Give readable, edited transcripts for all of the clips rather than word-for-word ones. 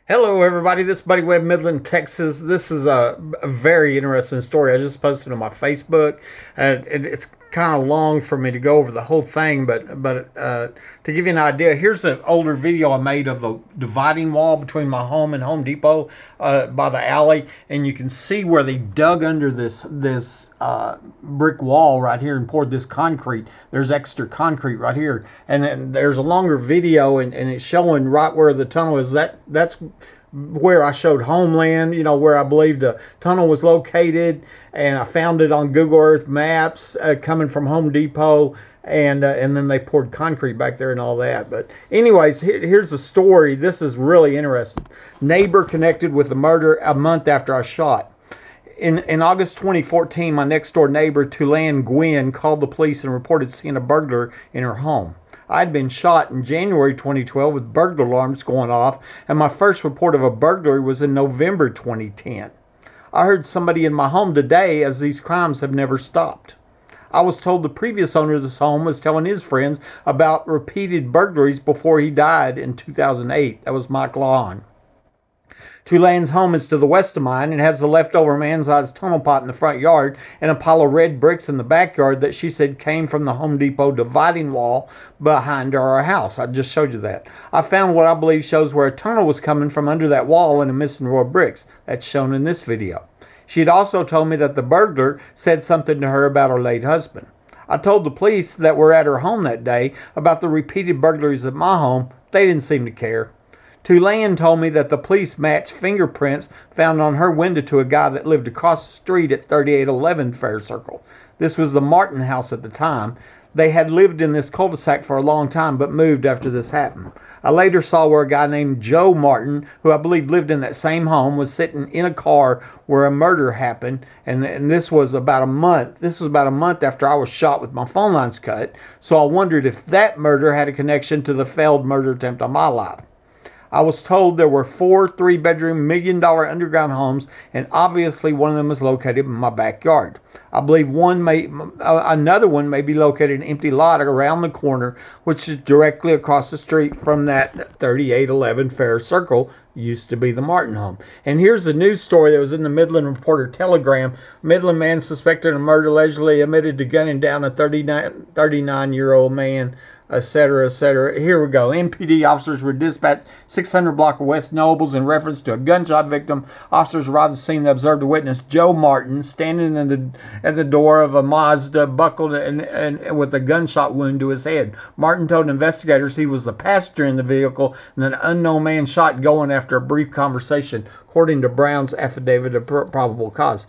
Hello, everybody. This is Buddy Webb, Midland, Texas. This is a very interesting story. I just posted on my Facebook. It's kind of long for me to go over the whole thing, but to give you an idea, here's an older video I made of the dividing wall between my home and Home Depot by the alley, and you can see where they dug under this brick wall right here and poured this concrete. There's extra concrete right here, and then there's a longer video, and it's showing right where the tunnel is. That's where I showed Homeland, where I believe the tunnel was located, and I found it on Google Earth Maps coming from Home Depot, and then they poured concrete back there and all that. But anyways, here's the story. This is really interesting. Neighbor connected with the murder a month after I shot. In August 2014, my next door neighbor, Tulan Nguen, called the police and reported seeing a burglar in her home. I'd been shot in January 2012 with burglar alarms going off, and my first report of a burglary was in November 2010. I heard somebody in my home today, as these crimes have never stopped. I was told the previous owner of this home was telling his friends about repeated burglaries before he died in 2008. That was Mike Lawn. Tulan's home is to the west of mine and has the leftover man-sized tunnel pot in the front yard and a pile of red bricks in the backyard that she said came from the Home Depot dividing wall behind our house. I just showed you that. I found what I believe shows where a tunnel was coming from under that wall and a missing row of bricks. That's shown in this video. She had also told me that the burglar said something to her about her late husband. I told the police that were at her home that day about the repeated burglaries at my home. They didn't seem to care. Tulan told me that the police matched fingerprints found on her window to a guy that lived across the street at 3811 Fair Circle. This was the Martin house at the time. They had lived in this cul-de-sac for a long time but moved after this happened. I later saw where a guy named Joe Martin, who I believe lived in that same home, was sitting in a car where a murder happened, and this was about a month. This was about a month after I was shot with my phone lines cut, so I wondered if that murder had a connection to the failed murder attempt on my life. I was told there were 4 3-bedroom, $1 million underground homes, and obviously one of them is located in my backyard. I believe another one may be located in an empty lot around the corner, which is directly across the street from that 3811 Fair Circle, used to be the Martin home. And here's the news story that was in the Midland Reporter Telegram. Midland man suspected of murder allegedly admitted to gunning down a 39-year-old man, etc., etc. Here we go. MPD officers were dispatched 600 block of West Nobles in reference to a gunshot victim. Officers arrived at the scene and observed a witness, Joe Martin, standing at the door of a Mazda, buckled and with a gunshot wound to his head. Martin told investigators he was the passenger in the vehicle and an unknown man shot going after a brief conversation, according to Brown's affidavit of probable cause.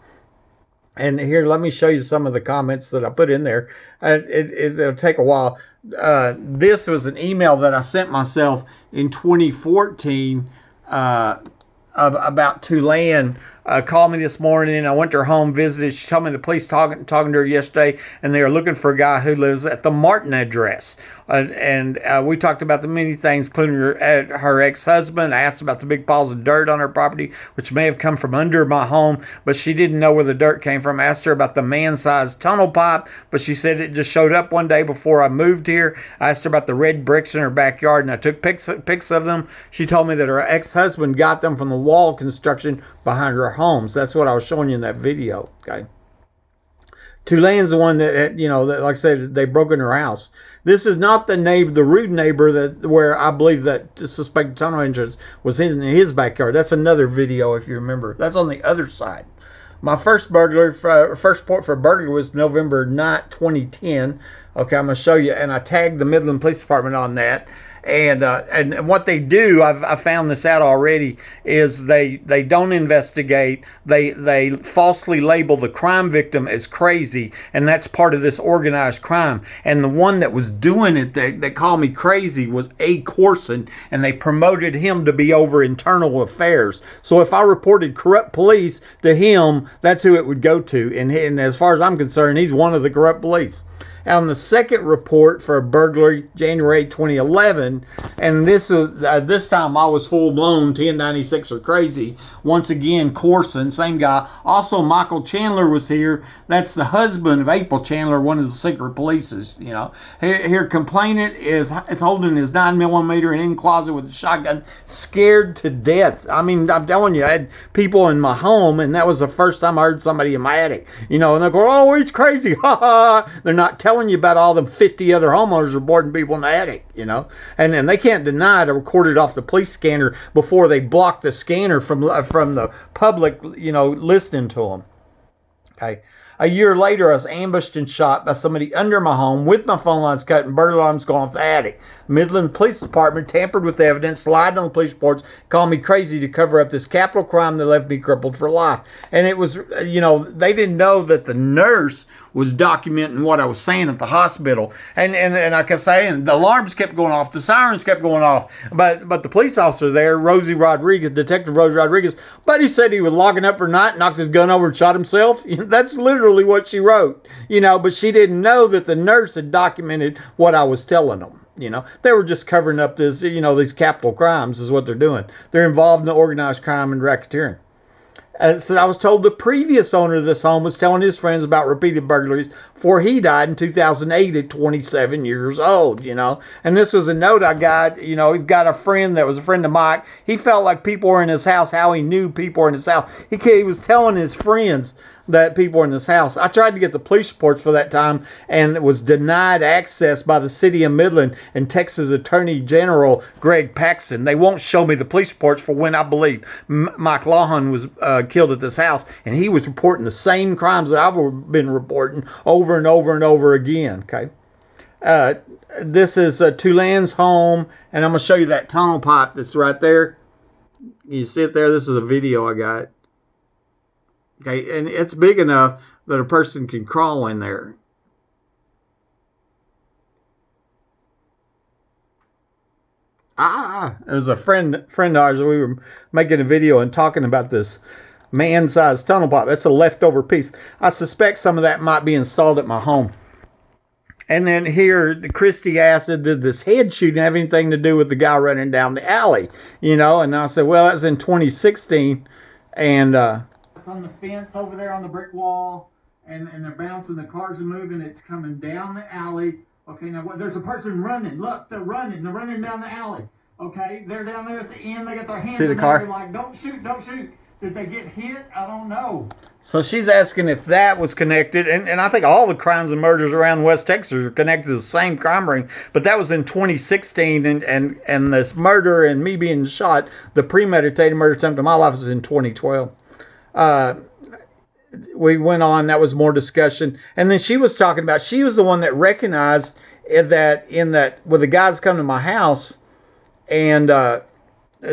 And here, let me show you some of the comments that I put in there. It'll take a while. This was an email that I sent myself in 2014 about Tulan. Called me this morning. I went to her home, visited. She told me the police talking to her yesterday, and they are looking for a guy who lives at the Martin address. And we talked about the many things, including her ex-husband. I asked about the big piles of dirt on her property, which may have come from under my home, but she didn't know where the dirt came from. I asked her about the man-sized tunnel pipe, but she said it just showed up one day before I moved here. I asked her about the red bricks in her backyard, and I took pics of them. She told me that her ex-husband got them from the wall construction behind her homes. That's what I was showing you in that video. Okay. Tulan's the one that, that, like I said, they broke in her house. This is not the rude neighbor where I believe that suspected tunnel entrance was in his backyard. That's another video, if you remember. That's on the other side. My first report for burglary was November 9, 2010. Okay, I'm going to show you, and I tagged the Midland Police Department on that. And what they do, I found this out already, is they don't investigate. They falsely label the crime victim as crazy, and that's part of this organized crime. And the one that was doing it that called me crazy was A. Corson, and they promoted him to be over internal affairs. So if I reported corrupt police to him, that's who it would go to. And as far as I'm concerned, he's one of the corrupt police. On the second report for a burglary, January 2011, and this time I was full blown 1096 or crazy. Once again, Corson, same guy. Also, Michael Chandler was here. That's the husband of April Chandler, one of the secret polices. You know, here complainant is holding his 9mm in closet with a shotgun, scared to death. I mean, I'm telling you, I had people in my home, and that was the first time I heard somebody in my attic. You know, and they go, "Oh, he's crazy." Ha ha. They're not telling you about all the 50 other homeowners reporting people in the attic, you know, and they can't deny it. I recorded off the police scanner before they blocked the scanner from the public, you know, listening to them. Okay. A year later, I was ambushed and shot by somebody under my home with my phone lines cut and burglar alarms going off the attic. Midland Police Department tampered with the evidence, lied on the police reports, called me crazy to cover up this capital crime that left me crippled for life. And it was, you know, they didn't know that the nurse was documenting what I was saying at the hospital. And like I say, the alarms kept going off, the sirens kept going off. But the police officer there, Detective Rosie Rodriguez, but he said he was logging up for a night, knocked his gun over and shot himself. That's literally what she wrote, you know, but she didn't know that the nurse had documented what I was telling them. You know, they were just covering up this, you know, these capital crimes is what they're doing. They're involved in organized crime and racketeering. So I was told the previous owner of this home was telling his friends about repeated burglaries before he died in 2008 at 27 years old, you know. And this was a note I got, you know, he's got a friend that was a friend of Mike. He felt like people were in his house, how he knew people were in his house. He was telling his friends that people were in this house. I tried to get the police reports for that time and was denied access by the city of Midland and Texas Attorney General Greg Paxton. They won't show me the police reports for when I believe Mike Lawhon was killed at this house, and he was reporting the same crimes that I've been reporting over and over and over again. Okay. This is Tulan's home, and I'm going to show you that tunnel pipe that's right there. You see it there? This is a video I got. Okay, and it's big enough that a person can crawl in there. It was a friend of ours. We were making a video and talking about this man-sized tunnel pipe. That's a leftover piece. I suspect some of that might be installed at my home. And then here, Christy asked, did this head shooting have anything to do with the guy running down the alley? You know, and I said, well, that's in 2016, and it's on the fence over there on the brick wall, and they're bouncing. The cars are moving. It's coming down the alley. Okay, now there's a person running. Look, they're running. They're running down the alley. Okay, they're down there at the end. They got their hands. See the car? They're like, don't shoot, don't shoot. Did they get hit? I don't know. So she's asking if that was connected, and I think all the crimes and murders around West Texas are connected to the same crime ring, but that was in 2016, and this murder and me being shot, the premeditated murder attempt in my life was in 2012. We went on, that was more discussion, and then she was talking about, she was the one that recognized that when the guys come to my house and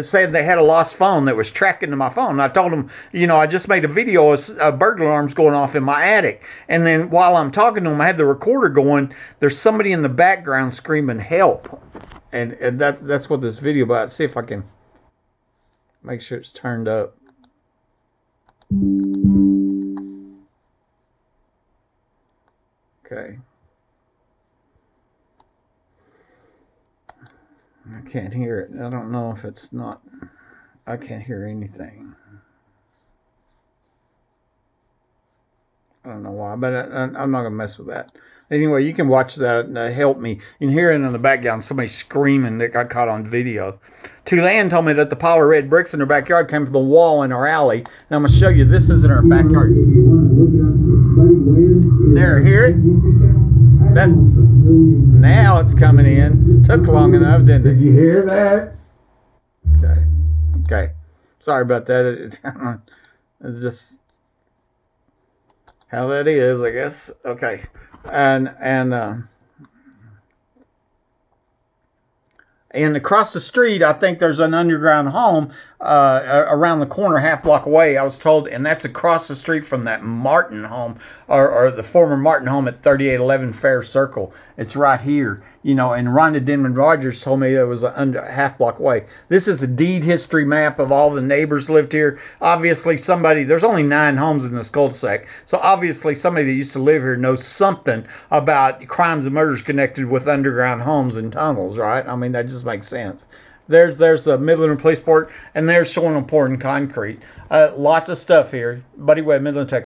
said they had a lost phone that was tracking to my phone. And I told them, you know, I just made a video of burglar alarms going off in my attic. And then while I'm talking to them, I had the recorder going. There's somebody in the background screaming help. And that's what this video about. See if I can make sure it's turned up. Okay. I can't hear it. I don't know if it's not. I can't hear anything. I don't know why, but I'm not going to mess with that. Anyway, you can watch that and help me. You can hear it in the background, somebody screaming that got caught on video. Tulan told me that the pile of red bricks in her backyard came from the wall in our alley. And I'm going to show you, this is in our backyard. There, hear it? Now it's coming in. Took long enough, didn't it? Did you hear that? Okay. Sorry about that. It's just how that is, I guess. Okay. And across the street, I think there's an underground home around the corner, half block away, I was told, and that's across the street from that Martin home, or the former Martin home at 3811 Fair Circle. It's right here. and Rhonda Denman Rogers told me it was under a half block away. This is a deed history map of all the neighbors lived here. Obviously, there's only 9 homes in this cul-de-sac. So obviously, somebody that used to live here knows something about crimes and murders connected with underground homes and tunnels, right? I mean, that just makes sense. There's the Midland Police Port, and there's showing them pouring concrete. Lots of stuff here. Buddy Webb, Midland, Texas.